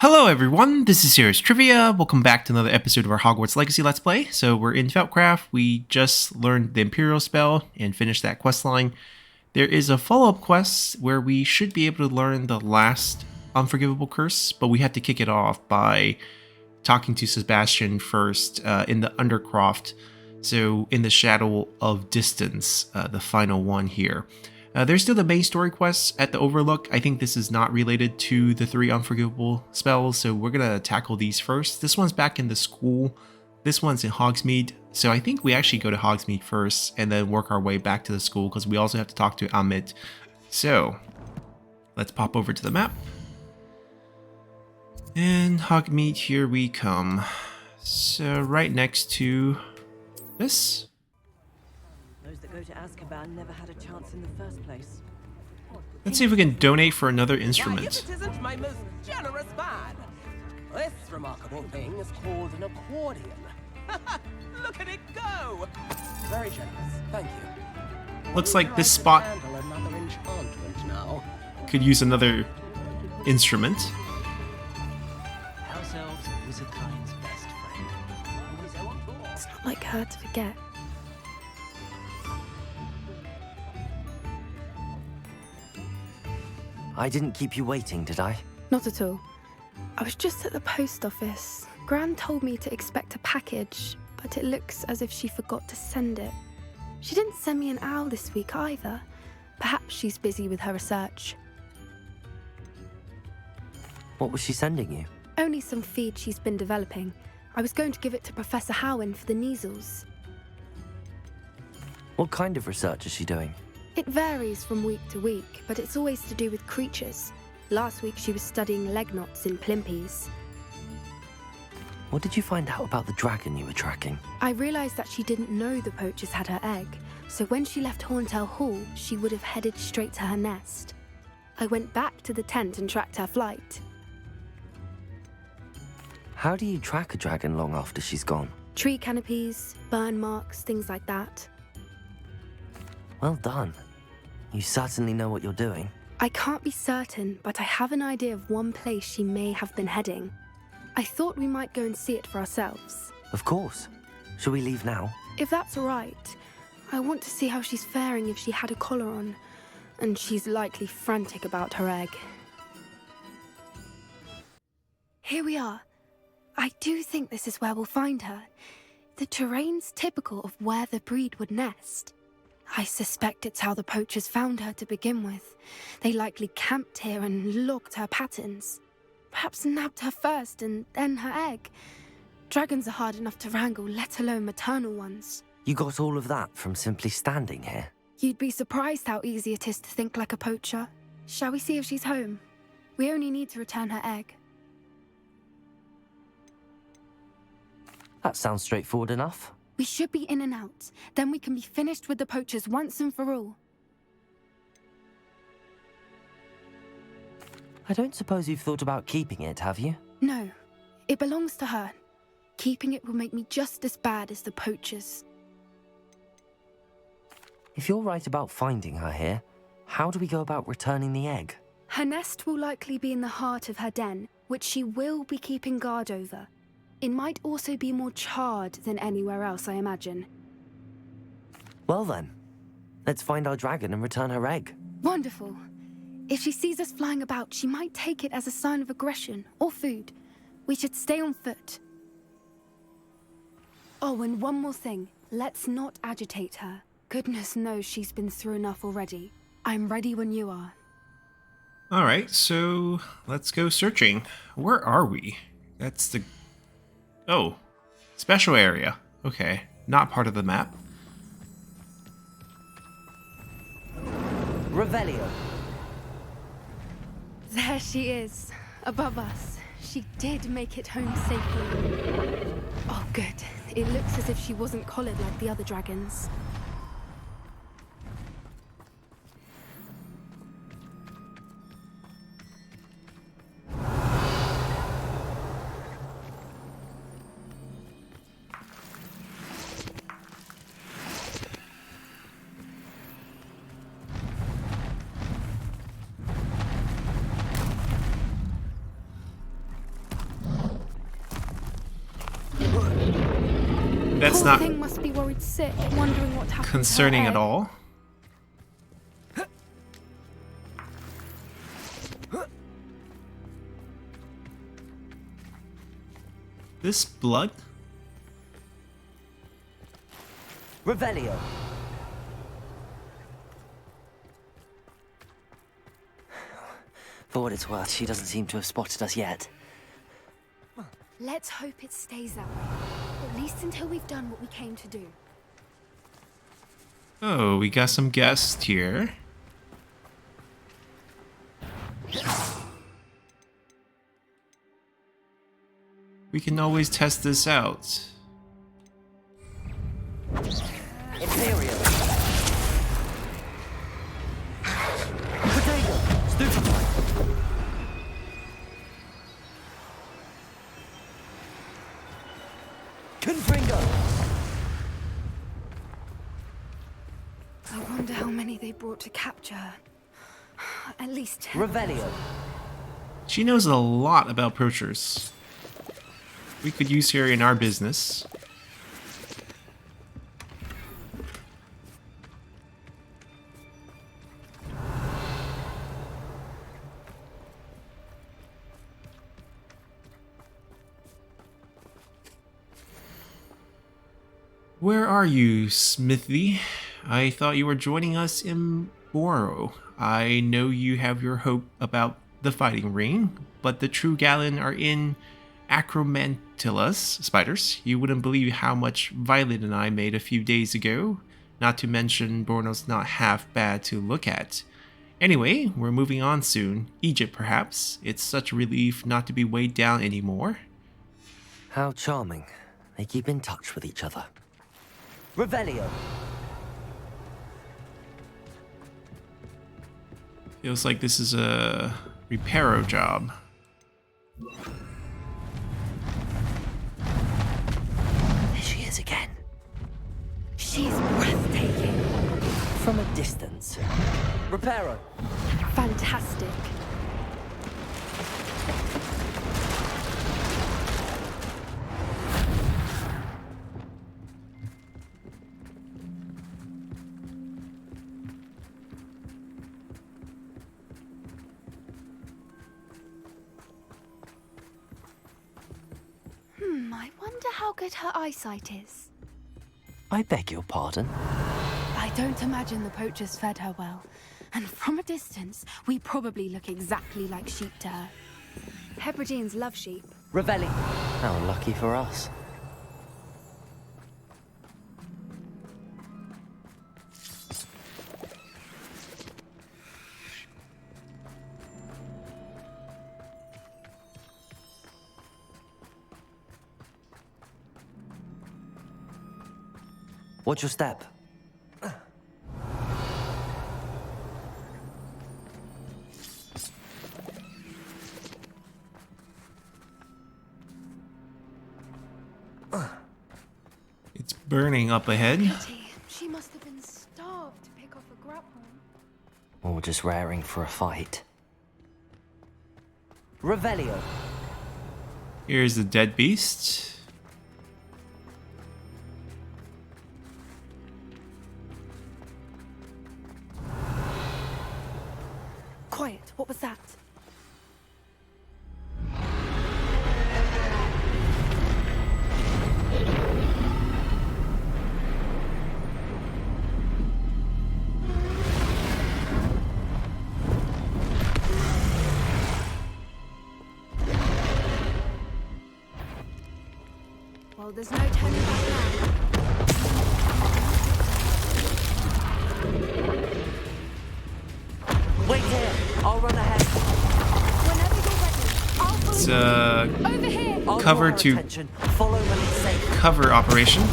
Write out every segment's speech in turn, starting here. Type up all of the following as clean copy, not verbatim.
Hello everyone, this is Serious Trivia. Welcome back to another episode of our Hogwarts Legacy Let's Play. So we're in Feltcraft. We just learned the Imperial spell and finished that quest line. There is a follow-up quest where we should be able to learn the last Unforgivable Curse, but we have to kick it off by talking to Sebastian first in the Undercroft. So in the Shadow of Distance, the final one here. There's still the main story quests at the Overlook. I think this is not related to the 3 Unforgivable spells, so we're going to tackle these first. This one's back in the school. This one's in Hogsmeade. So I think we actually go to Hogsmeade first and then work our way back to the school because we also have to talk to Amit. So let's pop over to the map. And Hogsmeade, here we come. So right next to this. Those that go to Azkaban never had a chance in the first place. Let's see if we can donate for another instrument. Now, if it isn't my most generous man. This remarkable thing is called an accordion. Look at it go! Very generous, thank you. Looks like this spot Handle another enchantment now. could use another instrument. House elves are wizardkind's best friend. It's not like her to forget. I didn't keep you waiting, did I? Not at all. I was just at the post office. Gran told me to expect a package, but it looks as if she forgot to send it. She didn't send me an owl this week either. Perhaps she's busy with her research. What was she sending you? Only some feed she's been developing. I was going to give it to Professor Howin for the measles. What kind of research is she doing? It varies from week to week, but it's always to do with creatures. Last week she was studying leg knots in plimpies. What did you find out about the dragon you were tracking? I realised that she didn't know the poachers had her egg, so when she left Horntail Hall, she would have headed straight to her nest. I went back to the tent and tracked her flight. How do you track a dragon long after she's gone? Tree canopies, burn marks, things like that. Well done. You certainly know what you're doing. I can't be certain, but I have an idea of one place she may have been heading. I thought we might go and see it for ourselves. Of course. Shall we leave now? If that's all right, I want to see how she's faring if she had a collar on, and she's likely frantic about her egg. Here we are. I do think this is where we'll find her. The terrain's typical of where the breed would nest. I suspect it's how the poachers found her to begin with. They likely camped here and logged her patterns. Perhaps nabbed her first and then her egg. Dragons are hard enough to wrangle, let alone maternal ones. You got all of that from simply standing here. You'd be surprised how easy it is to think like a poacher. Shall we see if she's home? We only need to return her egg. That sounds straightforward enough. We should be in and out. Then we can be finished with the poachers once and for all. I don't suppose you've thought about keeping it, have you? No, it belongs to her. Keeping it will make me just as bad as the poachers. If you're right about finding her here, how do we go about returning the egg? Her nest will likely be in the heart of her den, which she will be keeping guard over. It might also be more charred than anywhere else, I imagine. Well then, let's find our dragon and return her egg. Wonderful. If she sees us flying about, she might take it as a sign of aggression or food. We should stay on foot. Oh, and one more thing. Let's not agitate her. Goodness knows she's been through enough already. I'm ready when you are. Alright, so let's go searching. Where are we? That's the... Oh, special area. Okay, not part of the map. Revelio. There she is, above us. She did make it home safely. Oh, good. It looks as if she wasn't collared like the other dragons. That's Poor not thing must be worried sick, wondering what happened concerning to her at all. This blood? Revelio. For what it's worth, she doesn't seem to have spotted us yet. Let's hope it stays that way. At least until we've done what we came to do. Oh, we got some guests here. We can always test this out. Imperial. Potato. Stupefy. Confringo. I wonder how many they brought to capture her. At least 10. Revelio. She knows a lot about poachers. We could use her in our business. Where are you, Smithy? I thought you were joining us in Boro. I know you have your hope about the fighting ring, but the true Gallon are in Acromantillus spiders. You wouldn't believe how much Violet and I made a few days ago. Not to mention Borno's not half bad to look at. Anyway, we're moving on soon. Egypt, perhaps. It's such a relief not to be weighed down anymore. How charming. They keep in touch with each other. Revelio. Feels like this is a reparo job. There she is again. She's breathtaking. From a distance. Reparo. Fantastic. I wonder how good her eyesight is. I beg your pardon. I don't imagine the poachers fed her well. And from a distance, we probably look exactly like sheep to her. Hebrideans love sheep. Revelli. How lucky for us. Watch your step. It's burning up ahead. Pity. She must have been starved to pick off a grapple. Or just raring for a fight. Revelio. Here's the dead beast. Quiet. What was that? Well, there's no turning back now. Wait here. I'll run ahead. Whenever you're ready, I'll follow It's you. a Over here. I'll Cover draw her to- attention. Follow when it's safe. cover operation.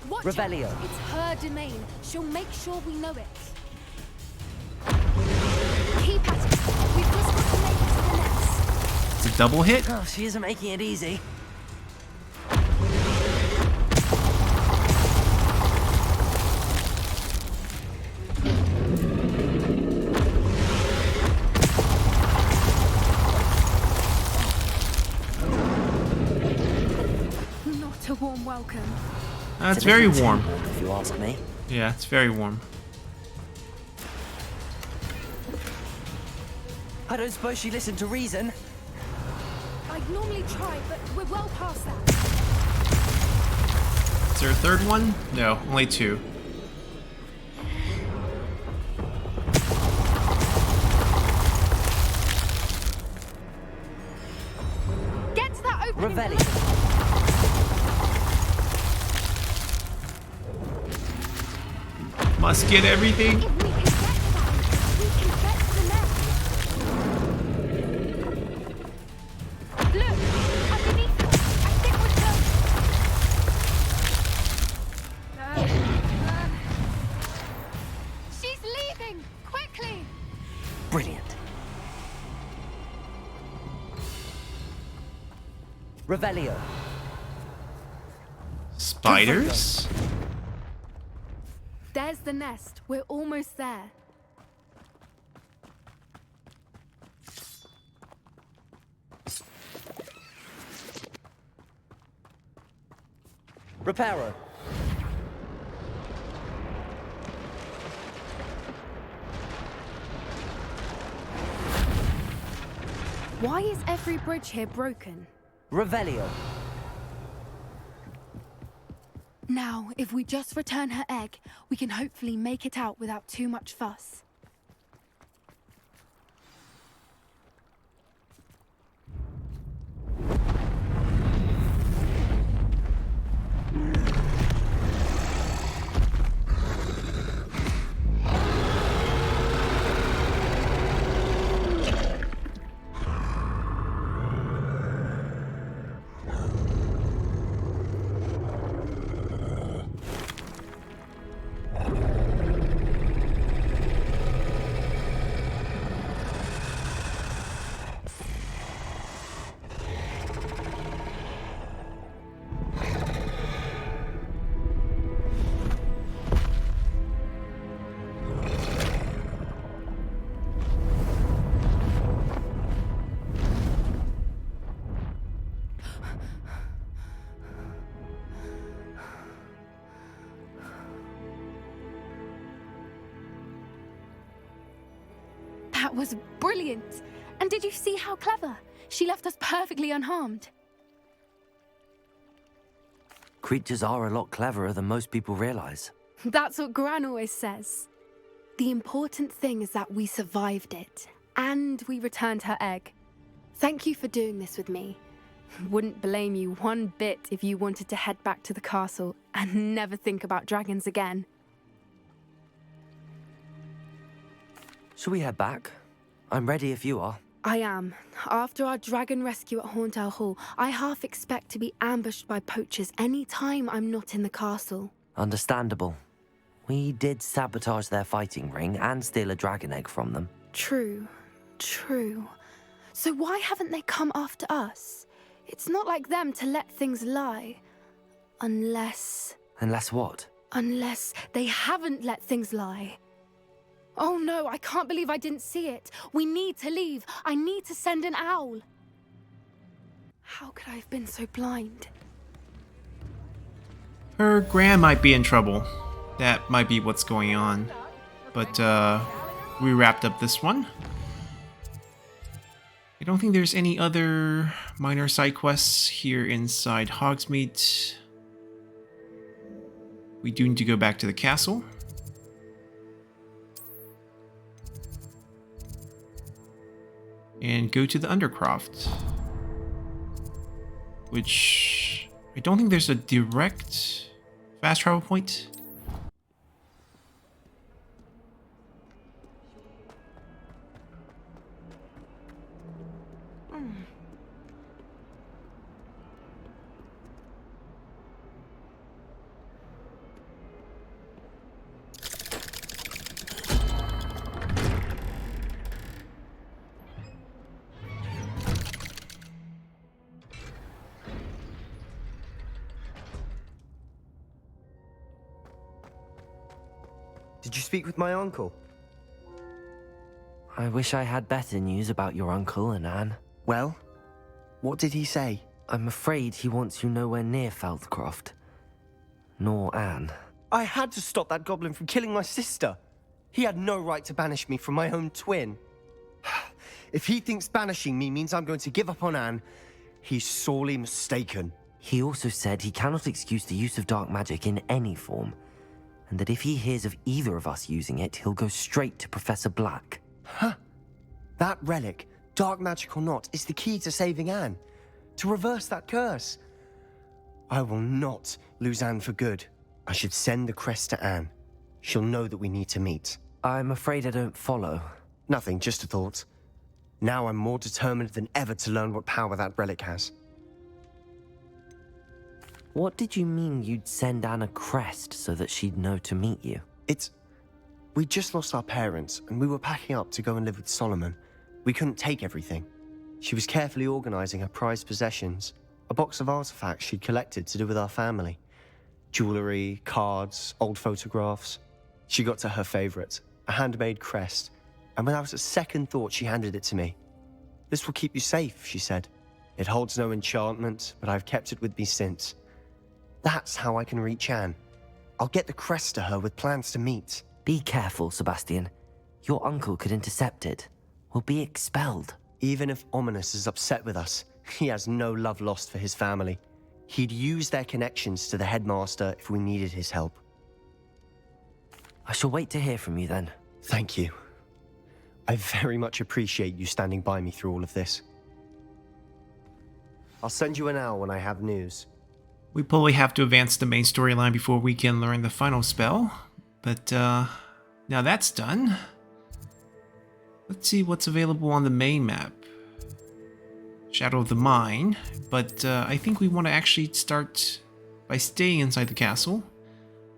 Watch Revelio. out. It's her domain. She'll make sure we know it. Keep at it. We've just got to make it to the nest. It's a double hit. Oh, she isn't making it easy. Not a warm welcome. It's It's a very bit too warm. if you ask me. Yeah, it's very warm. I don't suppose she listened to reason. I'd normally try, but we're well past that. Is there a third one? No, only two. Get to that opening. Revelli. Must get everything. If we can get to that, we can get to the nest. Look, underneath us. I think we're close. She's leaving! Quickly! Brilliant. Revelio. Spiders? There's the nest. We're almost there. Reparo. Why is every bridge here broken? Revelio. Now, if we just return her egg, we can hopefully make it out without too much fuss. That was brilliant! And did you see how clever? She left us perfectly unharmed. Creatures are a lot cleverer than most people realize. That's what Gran always says. The important thing is that we survived it, and we returned her egg. Thank you for doing this with me. Wouldn't blame you one bit if you wanted to head back to the castle and never think about dragons again. Shall we head back? I'm ready if you are. I am. After our dragon rescue at Hauntow Hall, I half expect to be ambushed by poachers any time I'm not in the castle. Understandable. We did sabotage their fighting ring and steal a dragon egg from them. True. So why haven't they come after us? It's not like them to let things lie. Unless what? Unless they haven't let things lie. Oh no, I can't believe I didn't see it. We need to leave. I need to send an owl. How could I have been so blind? Her Gran might be in trouble. That might be what's going on. But, we wrapped up this one. I don't think there's any other minor side quests here inside Hogsmeade. We do need to go back to the castle. And go to the Undercroft. Which I don't think there's a direct fast travel point. Did you speak with my uncle? I wish I had better news about your uncle and Anne. Well, what did he say? I'm afraid he wants you nowhere near Feldcroft. Nor Anne. I had to stop that goblin from killing my sister. He had no right to banish me from my own twin. If he thinks banishing me means I'm going to give up on Anne, he's sorely mistaken. He also said he cannot excuse the use of dark magic in any form, and that if he hears of either of us using it, he'll go straight to Professor Black. Huh. That relic, dark magic or not, is the key to saving Anne. To reverse that curse. I will not lose Anne for good. I should send the crest to Anne. She'll know that we need to meet. I'm afraid I don't follow. Nothing, just a thought. Now I'm more determined than ever to learn what power that relic has. What did you mean you'd send Anne a crest so that she'd know to meet you? We just lost our parents, and we were packing up to go and live with Solomon. We couldn't take everything. She was carefully organizing her prized possessions, a box of artifacts she'd collected to do with our family. Jewelry, cards, old photographs. She got to her favorite, a handmade crest, and without a second thought, she handed it to me. "This will keep you safe," she said. "It holds no enchantment, but I've kept it with me since. That's how I can reach Anne. I'll get the crest to her with plans to meet." Be careful, Sebastian. Your uncle could intercept it. We'll be expelled. Even if Ominous is upset with us, he has no love lost for his family. He'd use their connections to the headmaster if we needed his help. I shall wait to hear from you then. Thank you. I very much appreciate you standing by me through all of this. I'll send you an owl when I have news. We probably have to advance the main storyline before we can learn the final spell. But now that's done. Let's see what's available on the main map. Shadow of the Mine. But I think we want to actually start by staying inside the castle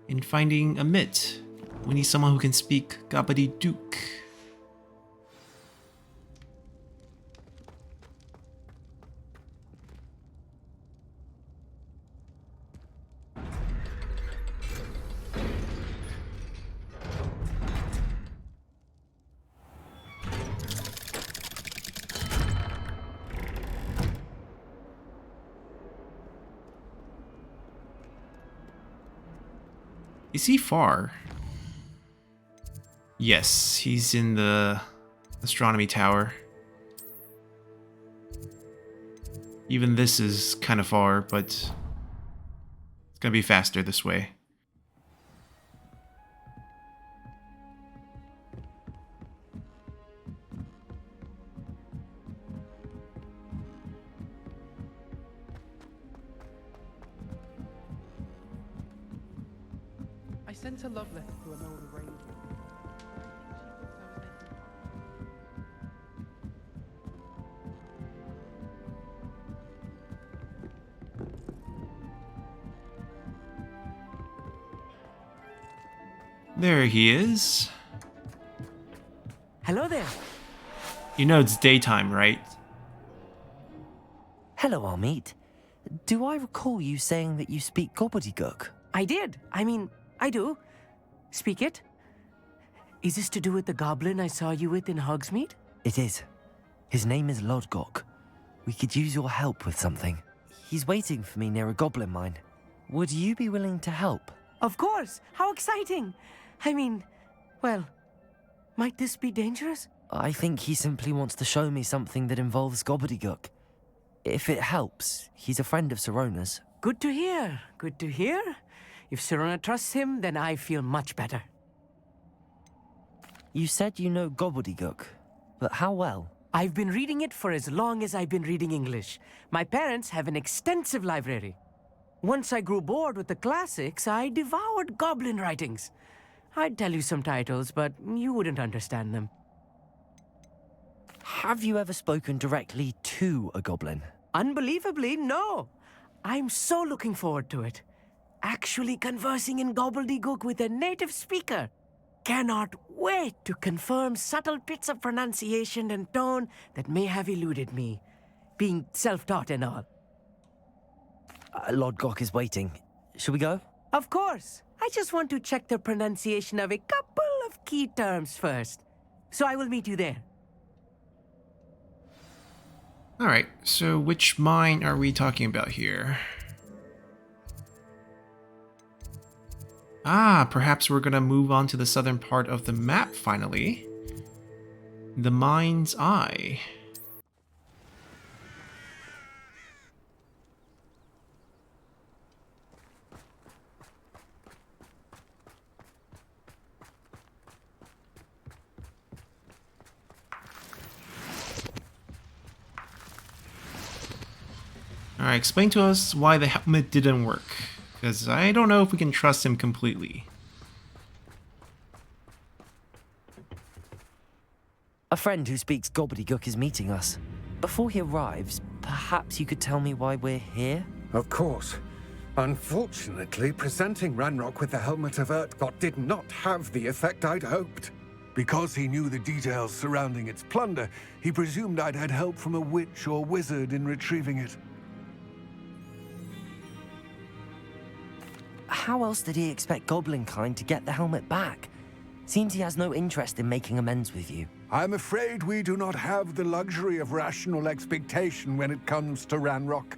and finding a Mitt. We need someone who can speak Gobbledegook. Is he far? Yes, he's in the astronomy tower. Even this is kind of far, but it's gonna be faster this way. I sent a love letter to an old arrangement. There he is. Hello there. You know it's daytime, right? Hello, Amit. Do I recall you saying that you speak Gobbledegook? I did. I do. Speak it. Is this to do with the goblin I saw you with in Hogsmeade? It is. His name is Lodgok. We could use your help with something. He's waiting for me near a goblin mine. Would you be willing to help? Of course. How exciting. Well, might this be dangerous? I think he simply wants to show me something that involves Gobbledegook. If it helps, he's a friend of Sirona's. Good to hear. Good to hear. If Sirona trusts him, then I feel much better. You said you know Gobbledegook, but how well? I've been reading it for as long as I've been reading English. My parents have an extensive library. Once I grew bored with the classics, I devoured goblin writings. I'd tell you some titles, but you wouldn't understand them. Have you ever spoken directly to a goblin? Unbelievably, no. I'm so looking forward to it. Actually conversing in Gobbledegook with a native speaker. Cannot wait to confirm subtle bits of pronunciation and tone that may have eluded me, being self-taught and all. Lodgok is waiting. Shall we go? Of course. I just want to check the pronunciation of a couple key terms first. So I will meet you there. Alright, so which mine are we talking about here? Ah, perhaps we're gonna move on to the southern part of the map finally. The Mind's Eye. Alright, explain to us why the helmet didn't work, because I don't know if we can trust him completely. A friend who speaks Gobbledegook is meeting us. Before he arrives, perhaps you could tell me why we're here? Of course. Unfortunately, presenting Ranrock with the Helmet of Urtkot did not have the effect I'd hoped. Because he knew the details surrounding its plunder, he presumed I'd had help from a witch or wizard in retrieving it. How else did he expect Goblinkind to get the helmet back? Seems he has no interest in making amends with you. I'm afraid we do not have the luxury of rational expectation when it comes to Ranrock.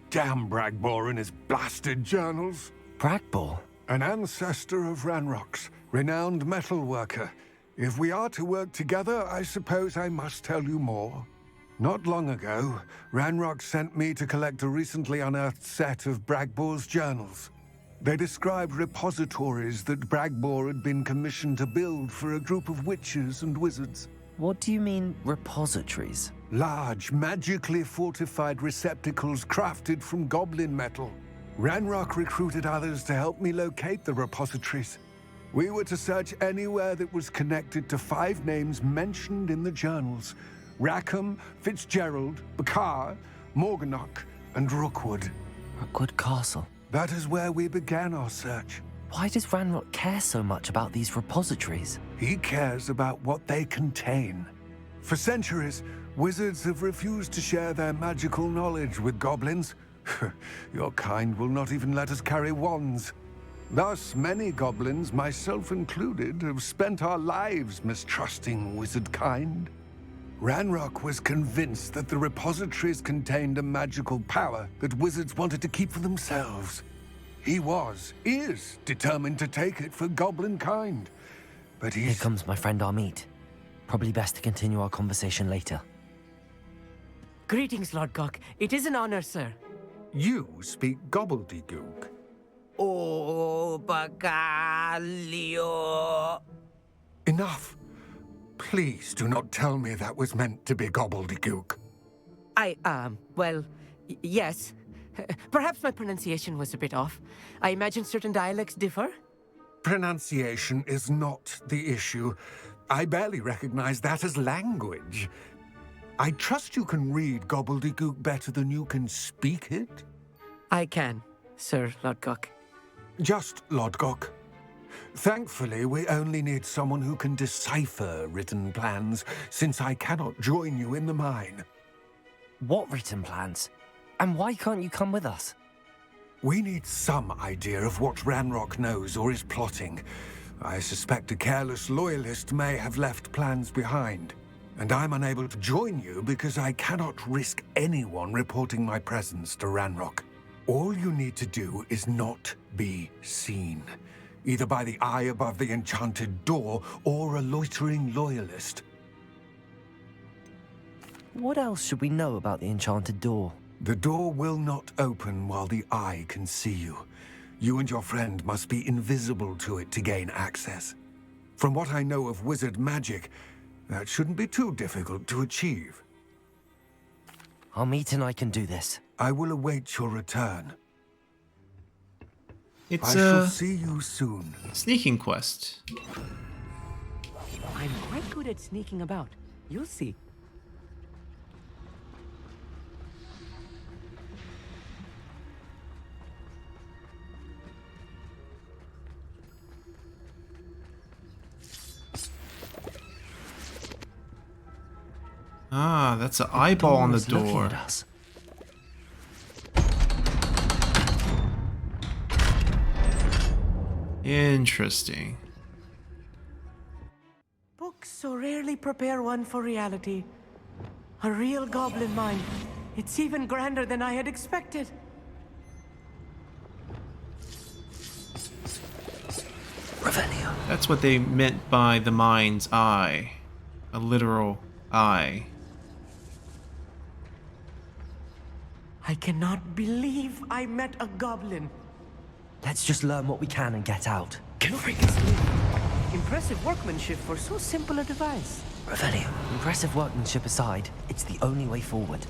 Damn Bragbor and his blasted journals. Bragbor? An ancestor of Ranrock's, renowned metalworker. If we are to work together, I suppose I must tell you more. Not long ago, Ranrock sent me to collect a recently unearthed set of Bragbor's journals. They described repositories that Bragbor had been commissioned to build for a group of witches and wizards. What do you mean, repositories? Large, magically fortified receptacles crafted from goblin metal. Ranrock recruited others to help me locate the repositories. We were to search anywhere that was connected to 5 names mentioned in the journals: Rackham, Fitzgerald, Bakar, Morganach, and Rookwood. Rookwood Castle. That is where we began our search. Why does Ranrock care so much about these repositories? He cares about what they contain. For centuries, wizards have refused to share their magical knowledge with goblins. Your kind will not even let us carry wands. Thus, many goblins, myself included, have spent our lives mistrusting wizard kind. Ranrock was convinced that the repositories contained a magical power that wizards wanted to keep for themselves. He is determined to take it for goblin kind. But Here comes my friend Amit. Probably best to continue our conversation later. Greetings, Lord Gok. It is an honor, sir. You speak Gobbledegook. Oh, Bagalio. Enough. Please do not tell me that was meant to be Gobbledegook. Yes. Perhaps my pronunciation was a bit off. I imagine certain dialects differ. Pronunciation is not the issue. I barely recognize that as language. I trust you can read Gobbledegook better than you can speak it? I can, Sir Lord Gok. Just Lodgok. Thankfully, we only need someone who can decipher written plans, since I cannot join you in the mine. What written plans? And why can't you come with us? We need some idea of what Ranrock knows or is plotting. I suspect a careless loyalist may have left plans behind. And I'm unable to join you because I cannot risk anyone reporting my presence to Ranrock. All you need to do is not be seen, either by the eye above the enchanted door or a loitering loyalist. What else should we know about the enchanted door? The door will not open while the eye can see you. You and your friend must be invisible to it to gain access. From what I know of wizard magic, that shouldn't be too difficult to achieve. Amit and I can do this. I will await your return. It's I shall a see you soon. sneaking quest. I'm quite good at sneaking about. You'll see. Ah, that's an eyeball on the Door's looking door. at us. Interesting. so rarely prepare one for reality. A real goblin mine. It's even grander than I had expected. Revelio. That's what they meant by the mind's eye. A literal eye. I cannot believe I met a goblin. Let's just learn what we can and get out. Gloriously. Impressive workmanship for so simple a device. Revelio. Impressive workmanship aside, it's the only way forward.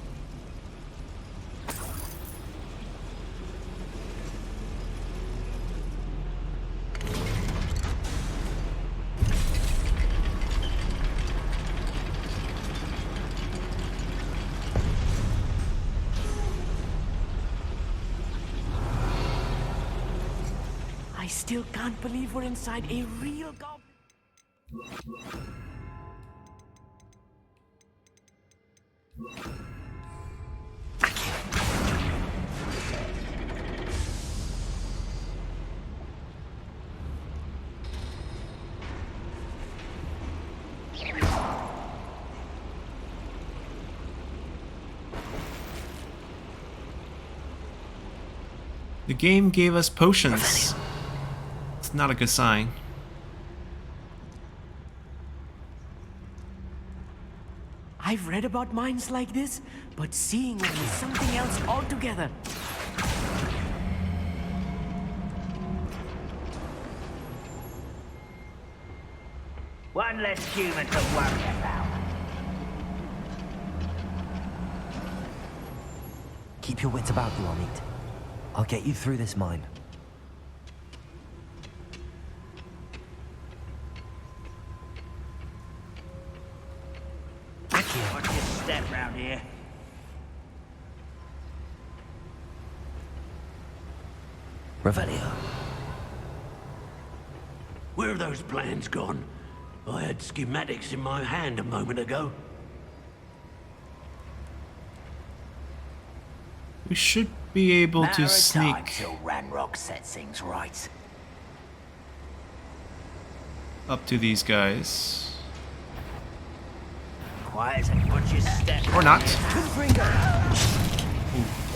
I still can't believe we're inside a real goblin. The game gave us potions. It's not a good sign. I've read about mines like this, but seeing one is something else altogether. One less human to worry about. Keep your wits about you, Amit. I'll get you through this mine. Watch your step round here. Revelio. Where have those plans gone? I had schematics in my hand a moment ago. We should be able to sneak. Till Ranrock sets things right. Up to these guys. Quiet and watch your step. Or not.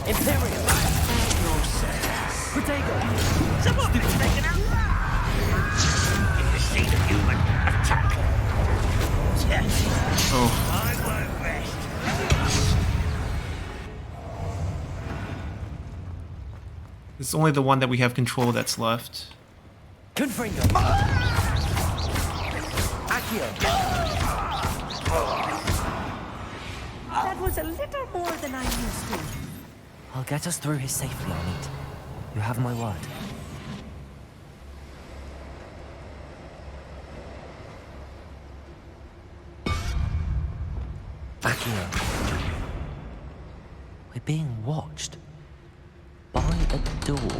Imperial. Protego. Someone been taken out. If you see the human, attack. Yes. Oh, I won't rest. it's only the one that we have control that's left. Confringo. Accio. That was a little more than I'm used to. I'll get us through here safely, Amit. You have my word. Accio. We're being watched. By a door.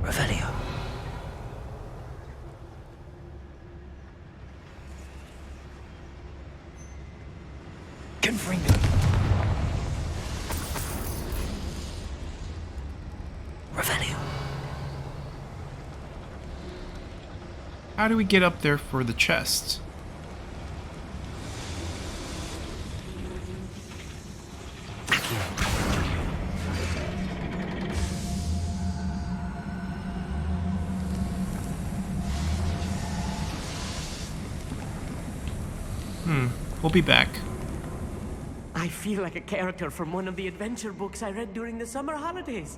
Revelio. Confringo. Revelio. How do we get up there for the chest? We'll be back. I feel like a character from one of the adventure books I read during the summer holidays.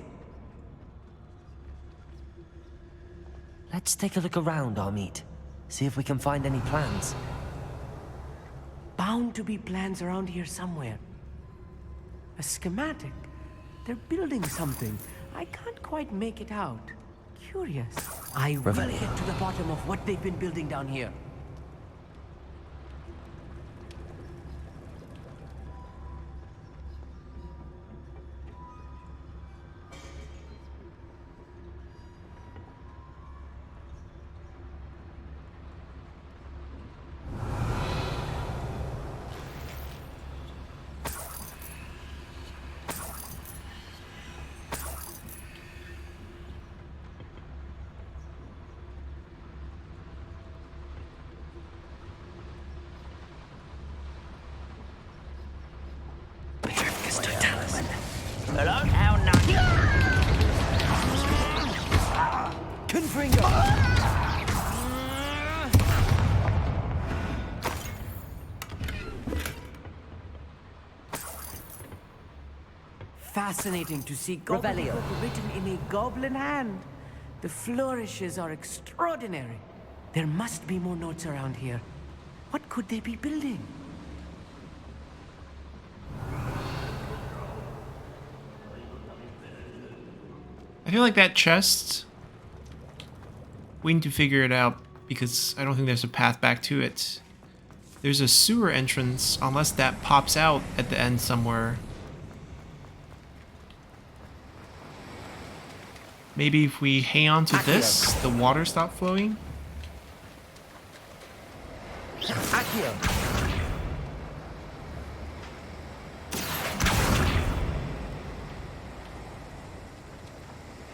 Let's take a look around, Amit. See if we can find any plans. Bound to be plans around here somewhere. A schematic. They're building something. I can't quite make it out. Curious. I will Revelio. get to the bottom of what they've been building down here. Hello? How nice. Confringo! Fascinating to see Gobbledegook written in a goblin hand. The flourishes are extraordinary. There must be more notes around here. What could they be building? I feel like that chest, we need to figure it out because I don't think there's a path back to it. There's a sewer entrance, unless that pops out at the end somewhere. Maybe if we hang on to this, the water stops flowing. Accio!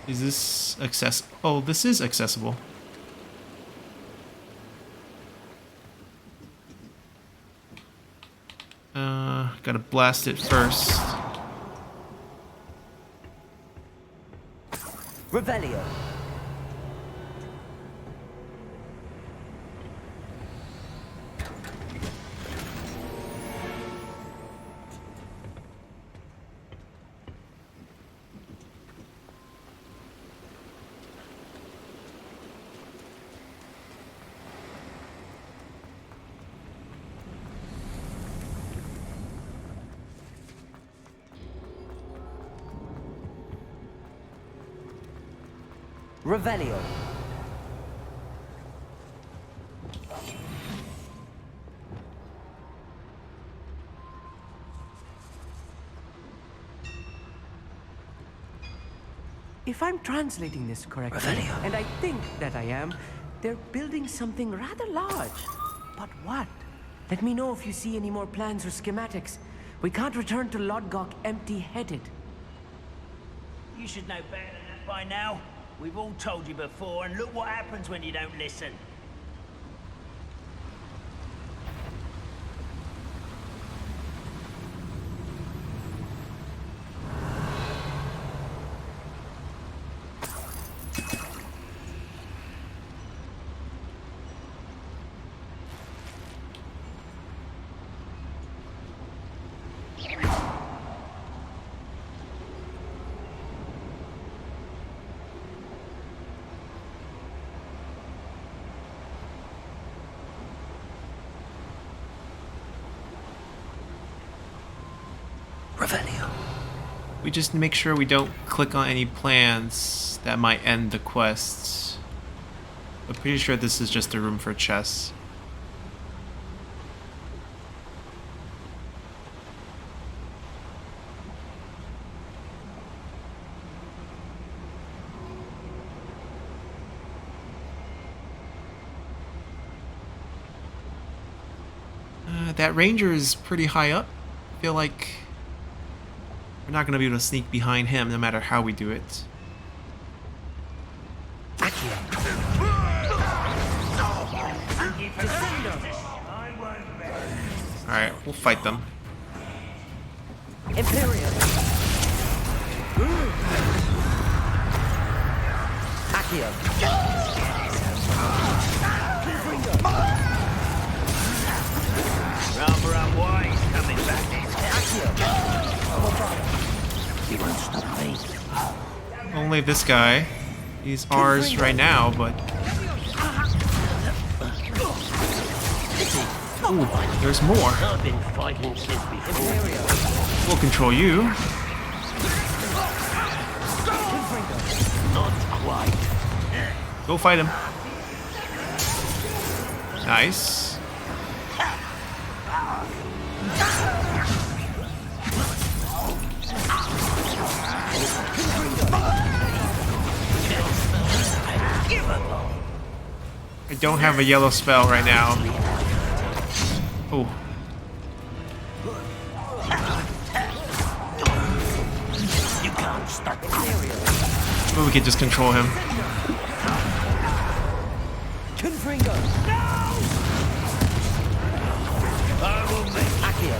Is this accessible? Oh, this is accessible. Gotta blast it first. Revelio. Revelio. If I'm translating this correctly, and I think that I am, they're building something rather large. But what? Let me know if you see any more plans or schematics. We can't return to Lodgok empty-headed. You should know better than that by now. We've all told you before, and look what happens when you don't listen. We just make sure we don't click on any plans that might end the quests. I'm pretty sure this is just a room for chests. That ranger is pretty high up. I feel like we're not going to be able to sneak behind him no matter how we do it. Alright, we'll fight them. Imperial. Accio. Rather unwise coming back this He won't stop me. Only this guy. He's ours right now, but... Ooh, there's more. I've been fighting since before. We'll control you. Not quite. Go fight him. Nice. I don't have a yellow spell right now. Oh. You can't stop me. Well, we can just control him. Confringo. I will make Accio.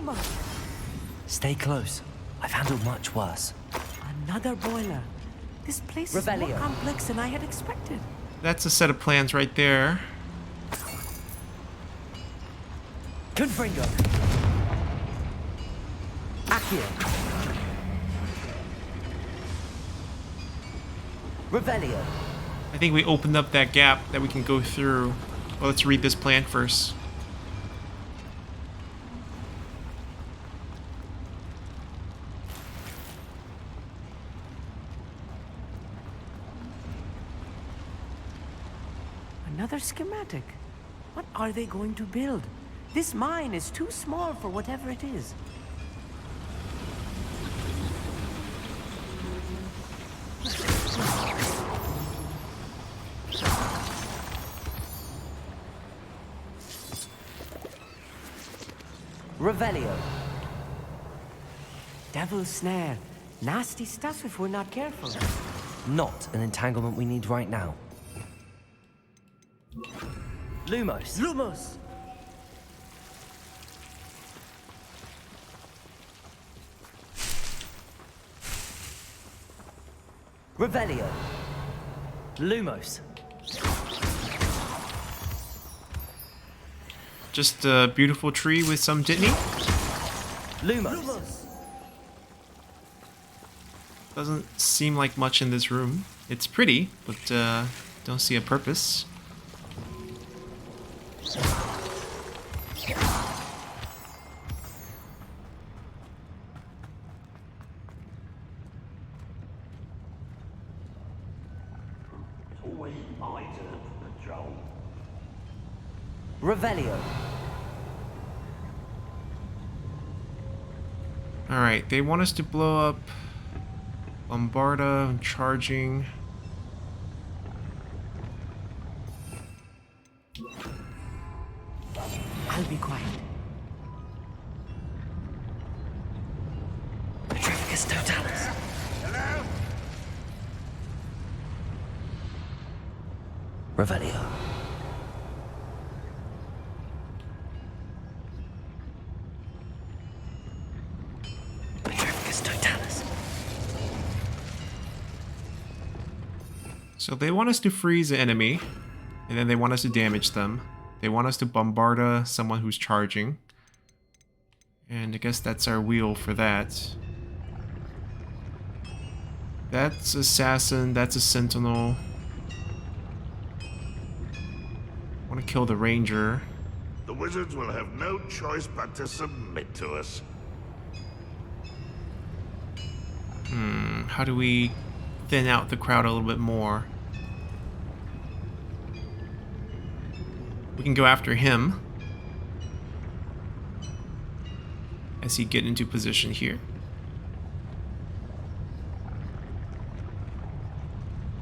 Lumos! Stay close. I've handled much worse. Another boiler. This place is Revelio. more complex than I had expected. That's a set of plans right there. Confringo. Accio. Revelio. I think we opened up that gap that we can go through. Well, let's read this plan first. Another schematic. What are they going to build? This mine is too small for whatever it is. Revelio. Devil's snare. Nasty stuff if we're not careful. Not an entanglement we need right now. Lumos. Lumos! Revelio. Lumos. Just a beautiful tree with some Ditney. Lumos. Doesn't seem like much in this room. It's pretty, but don't see a purpose. Always my turn for patrol. Revelio. Alright, they want us to blow up Bombarda, charging. I'll be quiet. Petrificus totalis. Hello? Revelio. Petrificus totalis. So they want us to freeze the enemy, and then they want us to damage them. They want us to bombard someone who's charging. And I guess that's our wheel for that. That's assassin, that's a sentinel. Want to kill the ranger. The wizards will have no choice but to submit to us. How do we thin out the crowd a little bit more? We can go after him as he get into position here.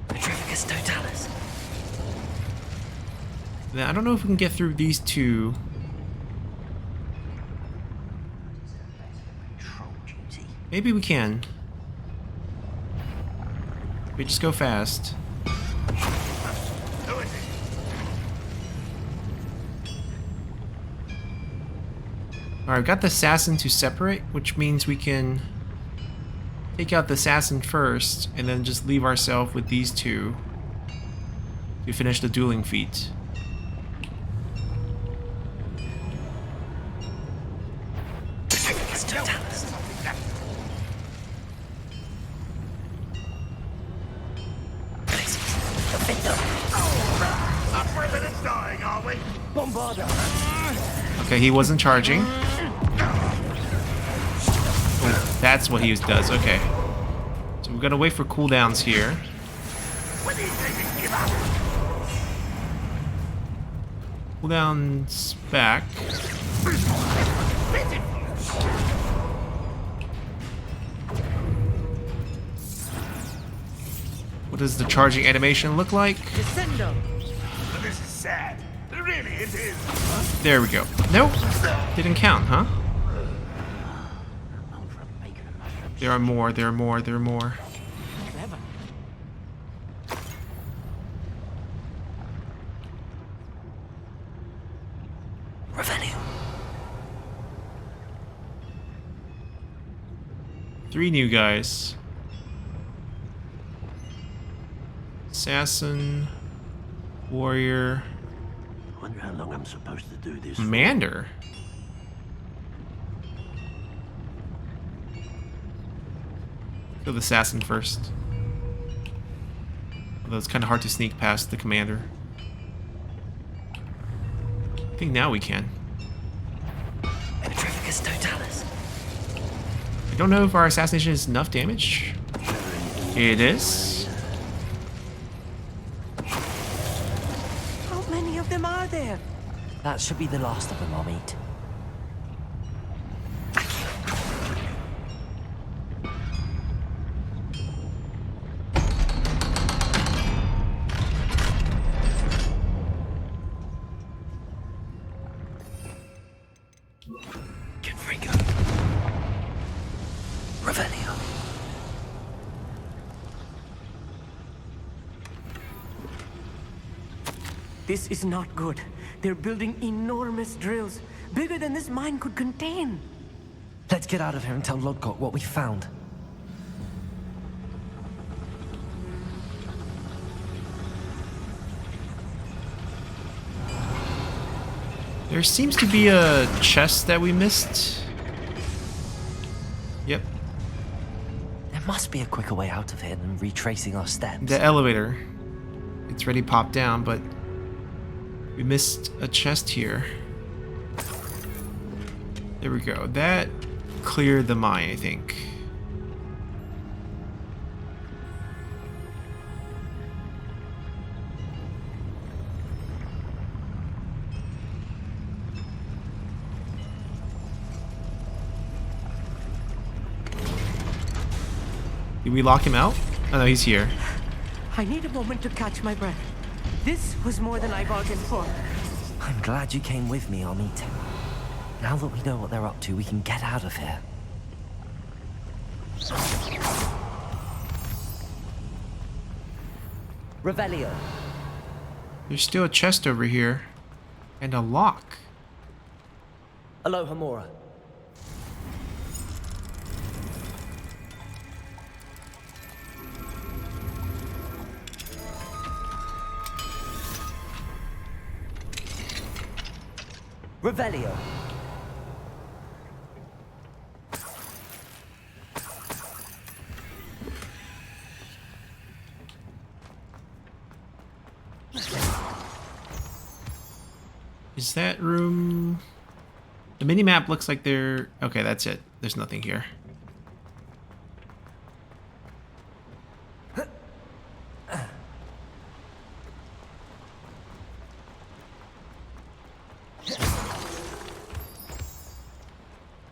Petrificus totalis. Then I don't know if we can get through these two. Maybe we can. We just go fast. Alright, I've got the assassin to separate, which means we can take out the assassin first and then just leave ourselves with these two to finish the dueling feat. Okay, he wasn't charging. Oh, that's what he does. Okay. So we're gonna wait for cooldowns here. Cooldowns back. What does the charging animation look like? Descendo! This is sad. Really, it is. There we go. Nope. Didn't count, huh? There are more, there are more, there are more. Clever. Revelio. 3 new guys. Assassin, warrior, I wonder how long I'm supposed to do this. commander. Kill the assassin first. Although it's kind of hard to sneak past the commander. I think now we can. Petrificus totalis. I don't know if our assassination is enough damage. It is. How many of them are there? That should be the last of them I'll meet. This is not good. They're building enormous drills, bigger than this mine could contain. Let's get out of here and tell Lodgok what we found. There seems to be a chest that we missed. Yep. There must be a quicker way out of here than retracing our steps. The elevator. It's ready to pop down, but we missed a chest here. There we go. That cleared the mine, I think. Did we lock him out? Oh no, he's here. I need a moment to catch my breath. This was more than I bargained for. I'm glad you came with me, Amit. Now that we know what they're up to, we can get out of here. Revelio. There's still a chest over here. And a lock. Aloha Mora. Revelio. Is that room... The minimap looks like they're... Okay, that's it. There's nothing here.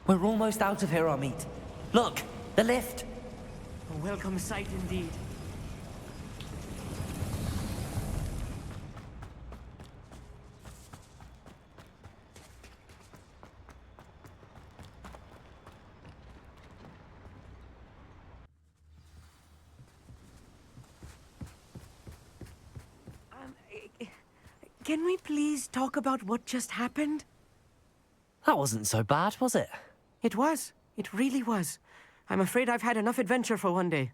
We're almost out of here, Amit. Look, the lift. A welcome sight indeed. Can we please talk about what just happened? That wasn't so bad, was it? It was. It really was. I'm afraid I've had enough adventure for one day.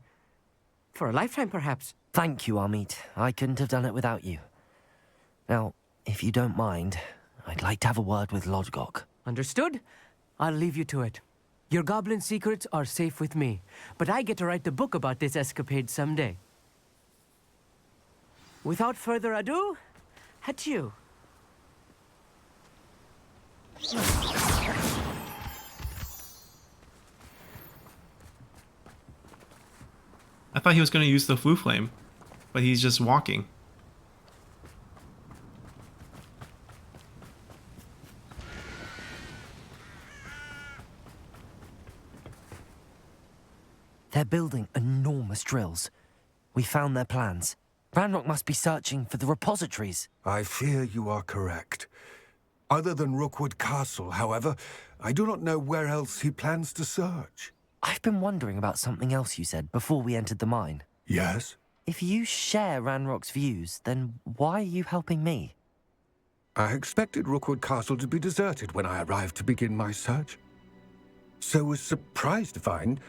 For a lifetime, perhaps. Thank you, Amit. I couldn't have done it without you. Now, if you don't mind, I'd like to have a word with Lodgok. Understood? I'll leave you to it. Your goblin secrets are safe with me, but I get to write the book about this escapade someday. Without further ado, adieu. I thought he was going to use the flu flame, but he's just walking. They're building enormous drills. We found their plans. Ranrock must be searching for the repositories. I fear you are correct. Other than Rookwood Castle, however, I do not know where else he plans to search. I've been wondering about something else you said before we entered the mine. Yes? If you share Ranrock's views, then why are you helping me? I expected Rookwood Castle to be deserted when I arrived to begin my search. So was surprised to find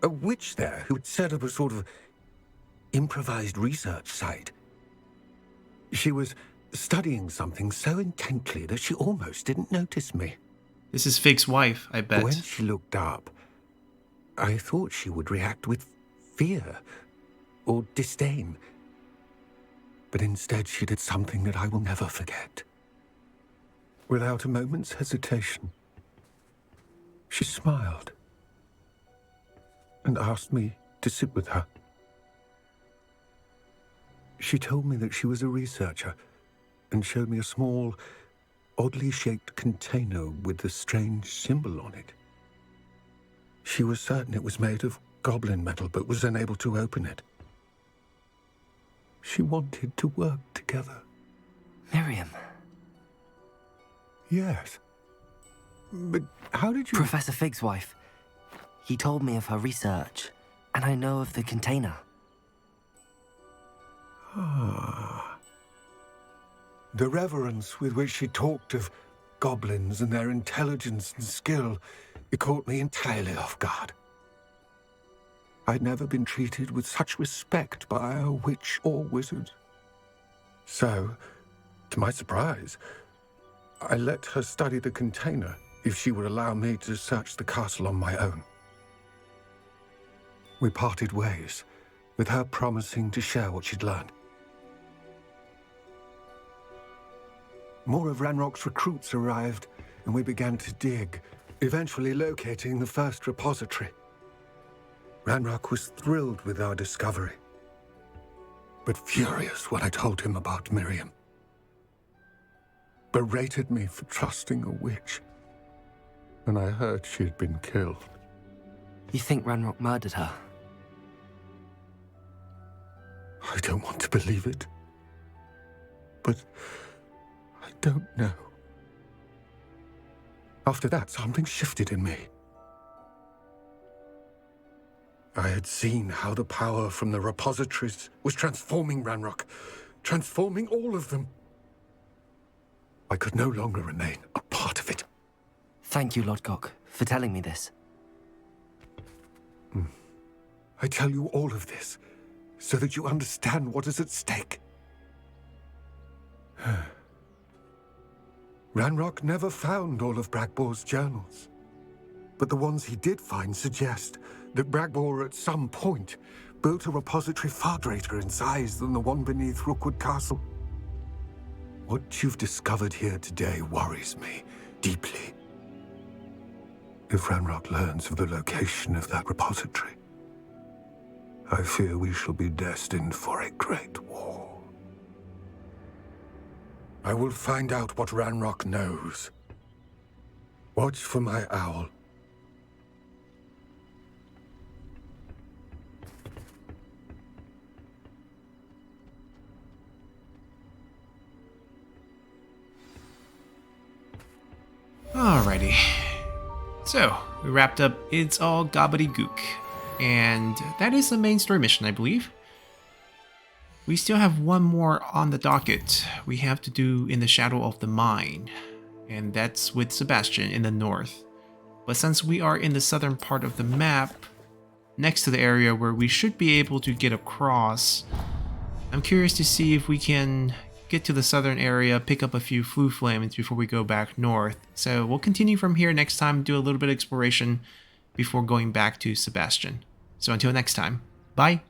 a witch there who had set up a sort of improvised research site. She was studying something so intently that she almost didn't notice me. This is Fig's wife, I bet. When she looked up, I thought she would react with fear or disdain. But instead she did something that I will never forget. Without a moment's hesitation, she smiled and asked me to sit with her. She told me that she was a researcher and showed me a small, oddly shaped container with a strange symbol on it. She was certain it was made of goblin metal, but was unable to open it. She wanted to work together. Miriam. Yes. But how did you... Professor Fig's wife. He told me of her research, and I know of the container. Ah. The reverence with which she talked of goblins and their intelligence and skill, it caught me entirely off guard. I'd never been treated with such respect by a witch or wizard. So, to my surprise, I let her study the container if she would allow me to search the castle on my own. We parted ways, with her promising to share what she'd learned. More of Ranrock's recruits arrived, and we began to dig, eventually locating the first repository. Ranrock was thrilled with our discovery, but furious when I told him about Miriam. Berated me for trusting a witch, and I heard she'd been killed. You think Ranrock murdered her? I don't want to believe it, but I don't know. After that, something shifted in me. I had seen how the power from the repositories was transforming Ranrock, transforming all of them. I could no longer remain a part of it. Thank you, Lodgok, for telling me this. I tell you all of this so that you understand what is at stake. Ranrock never found all of Bragbor's journals, but the ones he did find suggest that Bragbor at some point built a repository far greater in size than the one beneath Rookwood Castle. What you've discovered here today worries me deeply. If Ranrock learns of the location of that repository, I fear we shall be destined for a great war. I will find out what Ranrock knows. Watch for my owl. Alrighty. So, we wrapped up It's All Gobbledegook. And that is the main story mission, I believe. We still have one more on the docket we have to do in the Shadow of the Mine. And that's with Sebastian in the north. But since we are in the southern part of the map, next to the area where we should be able to get across, I'm curious to see if we can get to the southern area, pick up a few flue flames before we go back north. So we'll continue from here next time, do a little bit of exploration before going back to Sebastian. So until next time, bye!